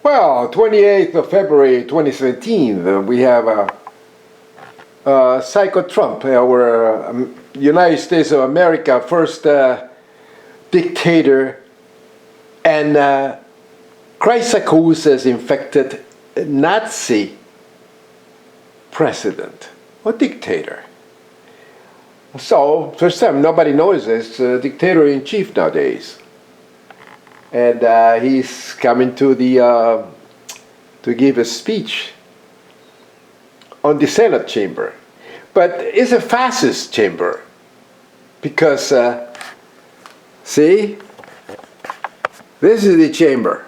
Well, 28th of February 2017, we have Psycho Trump, our United States of America first dictator and Christ psychosis infected Nazi president or dictator. So, first time nobody knows this dictator-in-chief nowadays. And he's coming to the to give a speech on the Senate chamber, but it's a fascist chamber because see, this is the chamber,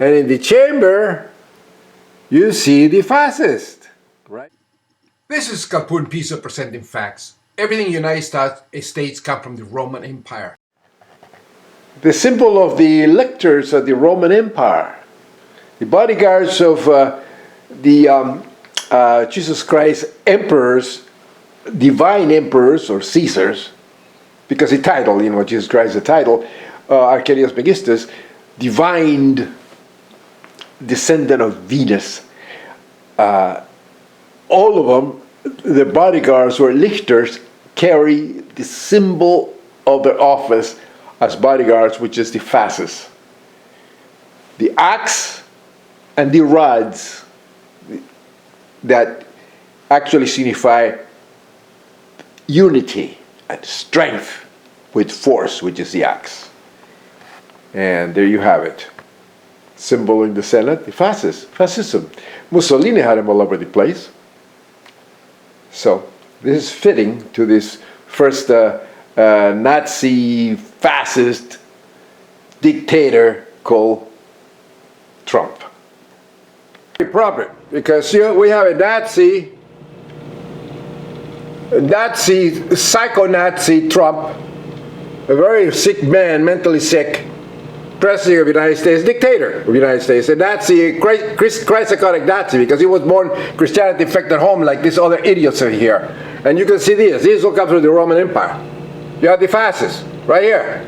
and in the chamber you see the fascist, right? This is Calpurn Piso presenting facts. Everything in the United States comes from the Roman Empire. The symbol of the lictors of the Roman Empire, the bodyguards of the Jesus Christ emperors, divine emperors or Caesars, because the title, Jesus Christ, the title, Archelaus Megistus, divine descendant of Venus. All of them, the bodyguards or lictors, carry the symbol of their office as bodyguards, which is the fasces. The axe and the rods that actually signify unity and strength with force, which is the axe. And there you have it. Symbol in the Senate, the fascism. Mussolini had them all over the place. So this is fitting to this first Nazi fascist dictator called Trump. Very proper, because we have a psycho-Nazi Trump, a very sick man, mentally sick, president of the United States, dictator of the United States, a Nazi, Christ-psychotic Nazi, because he was born Christianity infected home like these other idiots over here. And you can see this. These will come through the Roman Empire. You have the fascists, right here.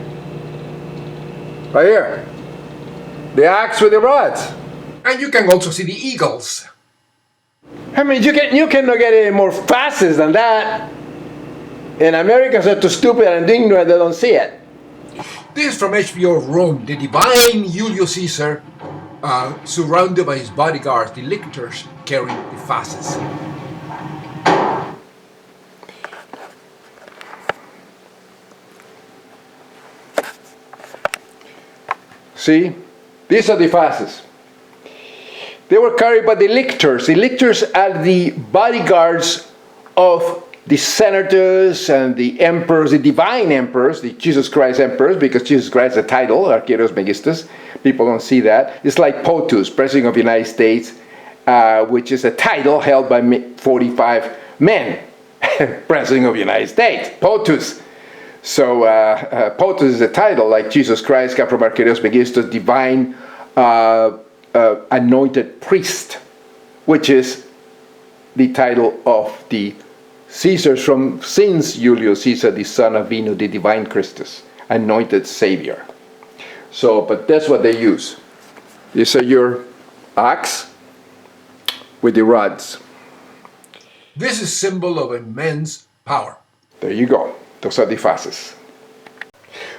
Right here. The axe with the rods. And you can also see the eagles. I mean, you cannot get any more fascist than that. And Americans are too stupid and ignorant, they don't see it. This is from HBO Rome, the divine Julius Caesar, surrounded by his bodyguards, the lictors, carrying the fasces. See, these are the fasces. They were carried by the lictors. The lictors are the bodyguards of the senators and the emperors, the divine emperors, the Jesus Christ emperors, because Jesus Christ is a title, Archelaus Megistus. People don't see that. It's like POTUS, President of the United States, which is a title held by 45 men, President of the United States, POTUS. So POTUS is a title, like Jesus Christ, come from Archelaus Megistus, divine anointed priest, which is the title of the Caesars since Julius Caesar, the son of Venus, the divine Christus, anointed Savior. So, but that's what they use. These are your axe with the rods. This is symbol of immense power. There you go. Those are the fascists.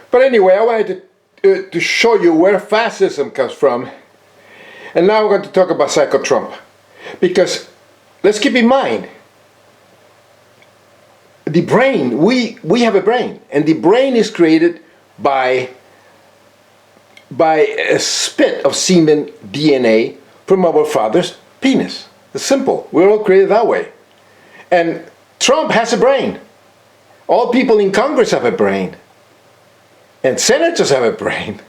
But anyway, I wanted to show you where fascism comes from. And now we're going to talk about Psycho Trump. Because let's keep in mind, the brain, we have a brain. And the brain is created by a spit of semen DNA from our father's penis. It's simple. We're all created that way. And Trump has a brain. All people in Congress have a brain. And senators have a brain.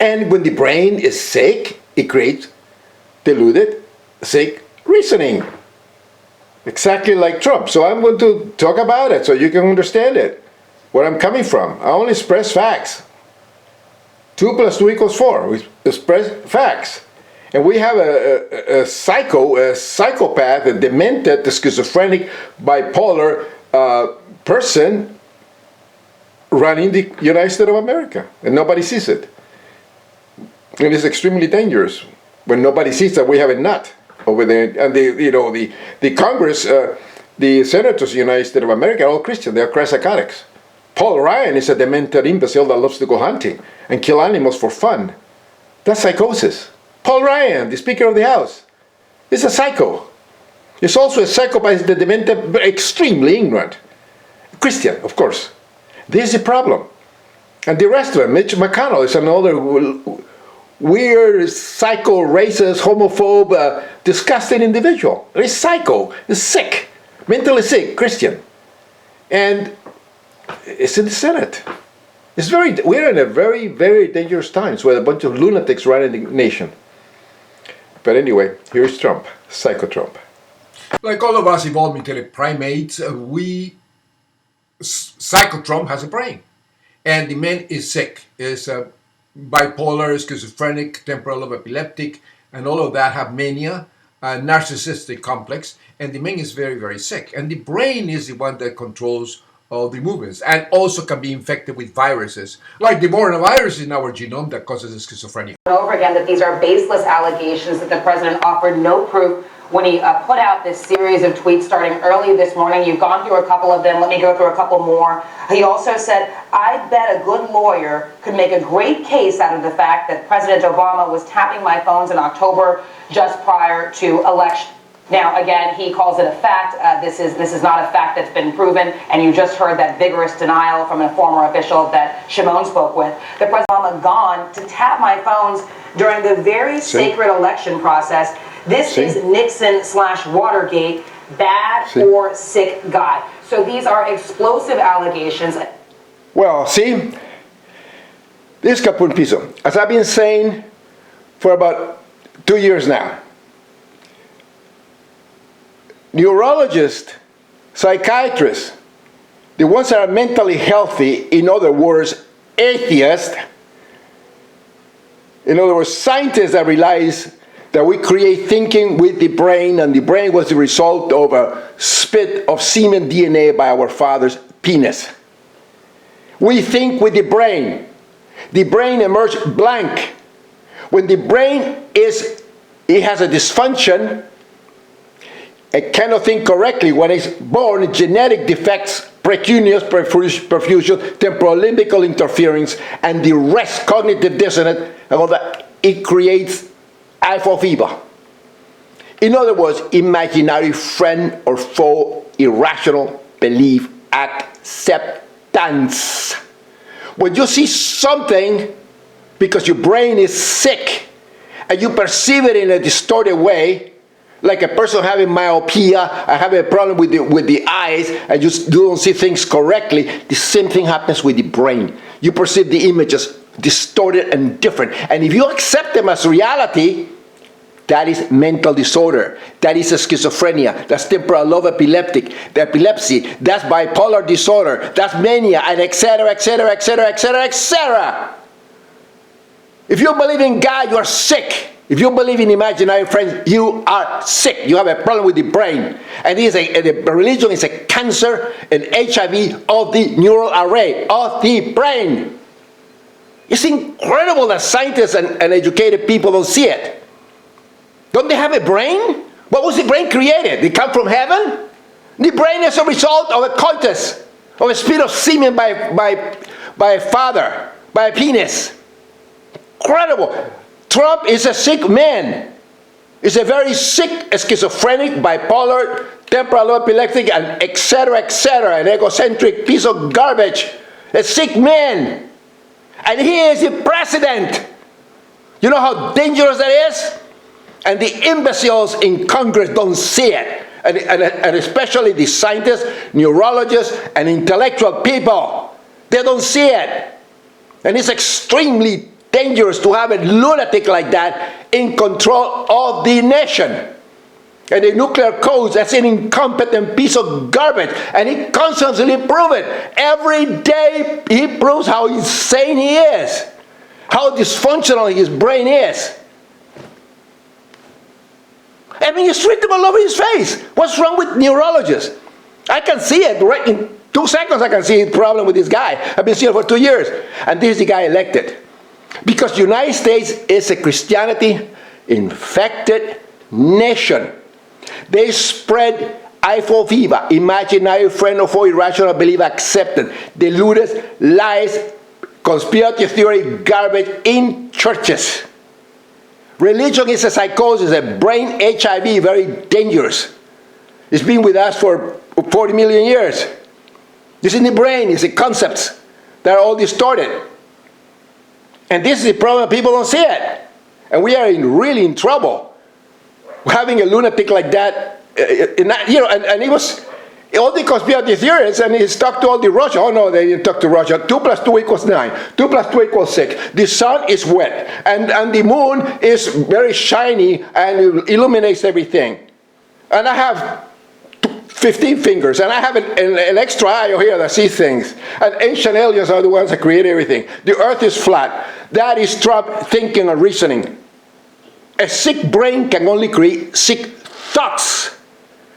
And when the brain is sick, it creates deluded, sick reasoning. Exactly like Trump. So I'm going to talk about it so you can understand it. Where I'm coming from. I only express facts. 2 + 2 = 4. We express facts. And we have a psychopath, a demented, a schizophrenic, bipolar person running the United States of America. And nobody sees it. And it's extremely dangerous when nobody sees that we have a nut over there. And the Congress, the senators of the United States of America are all Christian. They are Christ psychotics. Paul Ryan is a demented imbecile that loves to go hunting and kill animals for fun. That's psychosis. Paul Ryan, the Speaker of the House, is a psycho. He's also a psychopath, the demented, extremely ignorant. Christian, of course. This is the problem. And the rest of them, Mitch McConnell is another weird, psycho, racist, homophobe, disgusting individual. He's psycho, he's sick, mentally sick, Christian. And it's in the Senate. We're in a very, very dangerous times where a bunch of lunatics run the nation. But anyway, here's Trump, Psycho Trump. Like all of us evolved into primates, Psycho Trump has a brain. And the man is sick, is bipolar, schizophrenic, temporal lobe epileptic, and all of that have mania, narcissistic complex, and the man is very, very sick. And the brain is the one that controls all the movements, and also can be infected with viruses, like the coronavirus in our genome that causes schizophrenia. Over again that these are baseless allegations, that the president offered no proof when he put out this series of tweets starting early this morning. You've gone through a couple of them. Let me go through a couple more. He also said, I bet a good lawyer could make a great case out of the fact that President Obama was tapping my phones in October just prior to election. Now, again, he calls it a fact. This is not a fact that's been proven, and you just heard that vigorous denial from a former official that Shimon spoke with. The President Obama gone to tap my phones during the very sacred election process. This is Nixon/Watergate, bad or sick guy. So these are explosive allegations. Well, see, this Capun Piso, as I've been saying for about 2 years now, neurologists, psychiatrists, the ones that are mentally healthy, in other words, atheists, in other words, scientists that realize that we create thinking with the brain, and the brain was the result of a spit of semen DNA by our father's penis. We think with the brain. The brain emerged blank. When the brain it has a dysfunction, it cannot think correctly. When it's born, genetic defects, precuneus perfusion, temporal limbical interference, and the rest, cognitive dissonance, and all that, it creates alpha fever. In other words, imaginary friend or foe, irrational belief, acceptance. When you see something because your brain is sick and you perceive it in a distorted way, like a person having myopia, I have a problem with the eyes, and you don't see things correctly, the same thing happens with the brain. You perceive the images distorted and different. And if you accept them as reality, that is mental disorder. That is a schizophrenia. That's temporal lobe epileptic, the epilepsy. That's bipolar disorder. That's mania, and etc., etc., etc., etc., etc. If you believe in God, you are sick. If you believe in imaginary friends, you are sick. You have a problem with the brain. And the religion is a cancer, an HIV of the neural array, of the brain. It's incredible that scientists and educated people don't see it. Don't they have a brain? What was the brain created? Did it come from heaven? The brain is a result of a coitus, of a spit of semen by a father, by a penis. Incredible. Trump is a sick man. He's a very sick, schizophrenic, bipolar, temporal epileptic, and etc., an egocentric piece of garbage. A sick man. And he is the president. You know how dangerous that is? And the imbeciles in Congress don't see it. And especially the scientists, neurologists, and intellectual people. They don't see it. And it's extremely dangerous to have a lunatic like that in control of the nation. And the nuclear codes, that's an incompetent piece of garbage. And he constantly proves it. Every day he proves how insane he is. How dysfunctional his brain is. I mean, you street them all over his face. What's wrong with neurologists? I can see it right in 2 seconds. I can see the problem with this guy. I've been seeing it for 2 years. And this is the guy elected. Because the United States is a Christianity-infected nation. They spread ifo fever, imaginary friend or foe, irrational belief accepted, deluded, lies, conspiracy theory, garbage in churches. Religion is a psychosis, a brain HIV, very dangerous. It's been with us for 40 million years. It's in the brain, it's the concepts that are all distorted. And this is the problem, people don't see it. And we are really in trouble. Having a lunatic like that, and he was, all the conspiracy theorists, and he's talked to all the Russia. Oh no, they didn't talk to Russia. 2 + 2 = 9. 2 + 2 = 6. The sun is wet, and the moon is very shiny and illuminates everything. And I have 15 fingers, and I have an extra eye over here that sees things. And ancient aliens are the ones that create everything. The earth is flat. That is Trump thinking and reasoning. A sick brain can only create sick thoughts.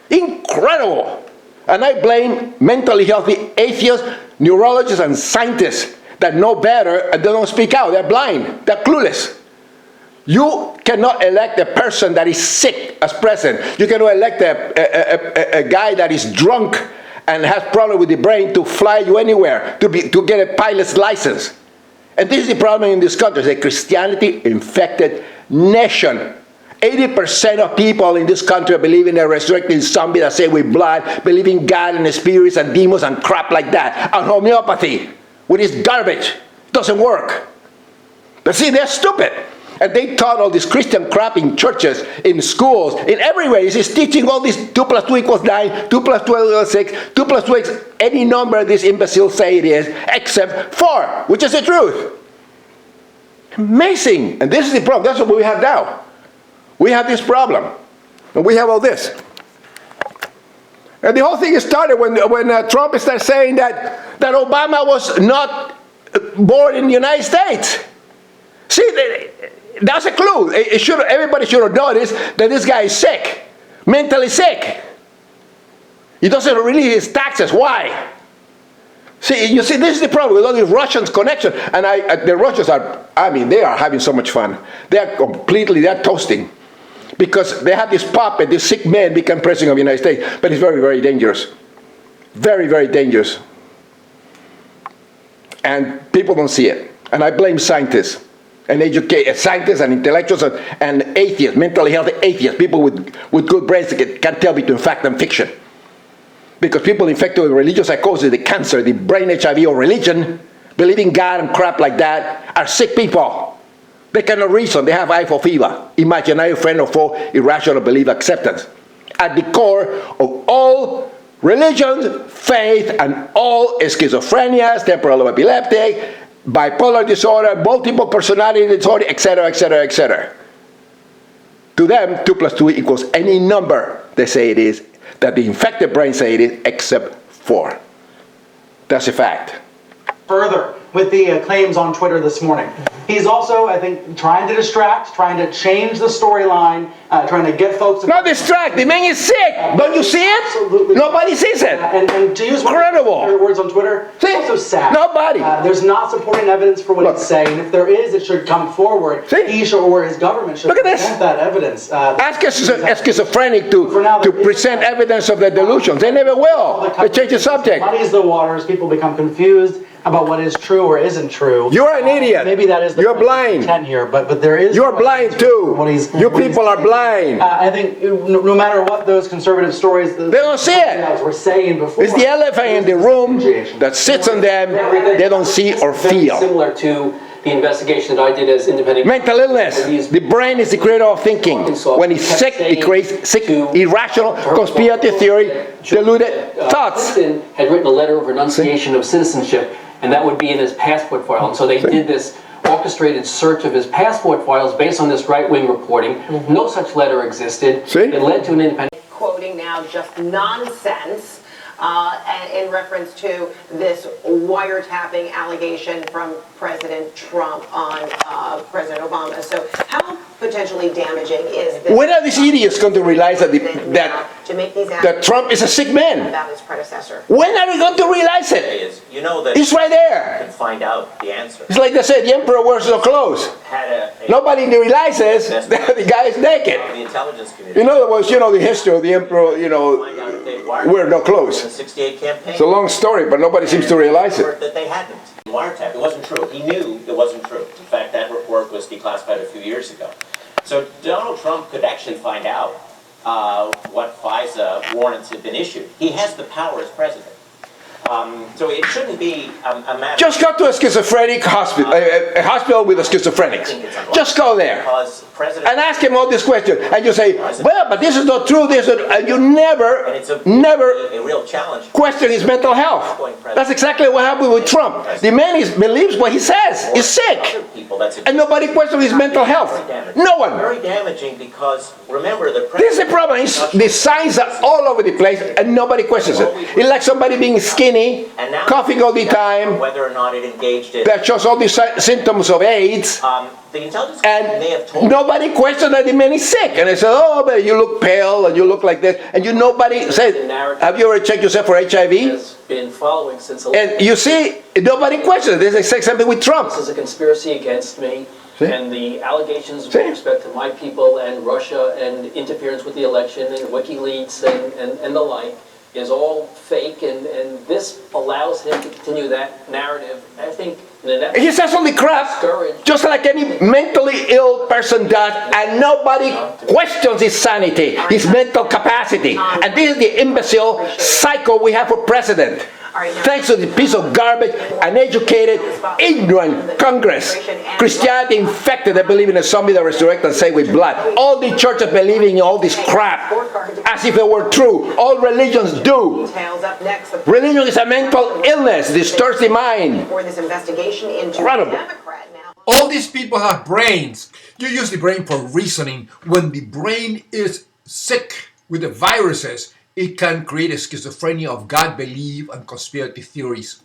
Incredible. And I blame mentally healthy atheists, neurologists, and scientists that know better and they don't speak out. They're blind. They're clueless. You cannot elect a person that is sick as president. You cannot elect a guy that is drunk and has problems with the brain to fly you anywhere, to get a pilot's license. And this is the problem in this country. It's a Christianity-infected nation. 80% of people in this country believe in a resurrected zombie that say with blood, believe in God and spirits and demons and crap like that. And homeopathy, which is garbage, doesn't work. But see, they're stupid. And they taught all this Christian crap in churches, in schools, in everywhere. He's teaching all this 2 + 2 = 9, 2 + 2 = 6, 2 + 2 is any number these imbeciles say it is, except 4, which is the truth. Amazing. And this is the problem. That's what we have now. We have this problem. And we have all this. And the whole thing started when Trump started saying that Obama was not born in the United States. See, that's a clue. Everybody should have noticed that this guy is sick, mentally sick. He doesn't release his taxes. Why? See, you see, this is the problem with all these Russians connection. And the Russians are, they are having so much fun. They're toasting. Because they have this puppet, this sick man become president of the United States. But it's very, very dangerous. Very, very dangerous. And people don't see it. And I blame scientists. And scientists and intellectuals and atheists, mentally healthy atheists, people with good brains that can tell between fact and fiction. Because people infected with religious psychosis, the cancer, the brain HIV or religion, believing God and crap like that, are sick people. They cannot reason. They have ifo fever, imaginary friend or foe, irrational belief acceptance. At the core of all religions, faith, and all schizophrenia, temporal epileptic, bipolar disorder, multiple personality disorder, etc., etc., etc. To them, 2 + 2 = any number they say it is, that the infected brain say it is, except 4. That's a fact. Further, with the claims on Twitter this morning, he's also, I think, trying to distract, trying to change the storyline, trying to get folks to... Not distract, the man is sick! Don't you see it? Absolutely. Nobody sees it! And to use incredible your words on Twitter, see? it's also sad. Nobody! There's not supporting evidence for what he's saying. If there is, it should come forward. See? He should, or his government should present that evidence. Ask a schizophrenic to present evidence of their delusions. They never will. They change the subject. Muddies the waters, people become confused about what is true or isn't true. You're an idiot. Maybe that is the You're blind. intent here, but there is... You're blind too. You people are blind. I think no matter what those conservative stories... They don't see it. ...were saying before... It's the elephant in the room that sits on them. They don't see or feel. Similar to the investigation that I did as independent... Mental illness. The brain is the creator of thinking. When it's sick, it creates sick, irrational, conspiracy theory, deluded thoughts. Clinton had written a letter of renunciation of citizenship, and that would be in his passport file. And so they did this orchestrated search of his passport files based on this right-wing reporting. No such letter existed. It led to an independent... Quoting now just nonsense in reference to this wiretapping allegation from President Trump on President Obama. So how potentially damaging is this? When are these idiots going to realize that Trump is a sick man? About his predecessor. When are they going to realize it? You know that It's right there. you can find out the answer. It's like they said, the emperor wears no clothes. Had Nobody realizes that the guy is naked. the intelligence community. In other words, you know the history of the emperor, you know, Find out if they wired wear no the clothes. 68 campaign. It's a long story, but nobody seems to realize it. That they hadn't. Wiretap. It wasn't true. He knew it wasn't true. In fact, that report was declassified a few years ago. So Donald Trump could actually find out what FISA warrants had been issued. He has the power as president. So it shouldn't be a matter. Just go to a schizophrenic hospital, a hospital with a schizophrenic. Just go there Because President and ask him all these questions, and you say, "Well, but this is not true. This is," and you and never it's a real challenge. question his mental health. That's exactly what happened with Trump. The man believes what he says. He's sick, Other people, that's and nobody questions his mental health. No one. very damaging because remember the This is the problem. The signs are all over the place, and nobody questions it. It's like somebody being skinny, and now coughing all the time, whether or not it engaged in that shows all the symptoms of AIDS. the intelligence community may have And told nobody questioned that the man is sick. And they said, "Oh, but you look pale and you look like this." And nobody said, "Have you ever checked yourself for HIV?" Has been following since the And you see, nobody questioned it. They say something with Trump. This is a conspiracy against me, See? and the allegations See? with respect to my people and Russia and interference with the election and WikiLeaks and the like is all fake, and this allows him to continue that narrative. I think in an effort He says all the crap, just like any mentally ill person does, and nobody questions his sanity, his mental capacity. And this is the imbecile cycle we have for president. Thanks to the piece of garbage, uneducated, ignorant Congress. Christianity infected, they believe in a zombie that resurrects and saved with blood. All the churches believing in all this crap, as if it were true. All religions do. Religion is a mental illness, disturbs the mind. Incredible. All these people have brains. You use the brain for reasoning. When the brain is sick with the viruses, it can create a schizophrenia of God belief and conspiracy theories.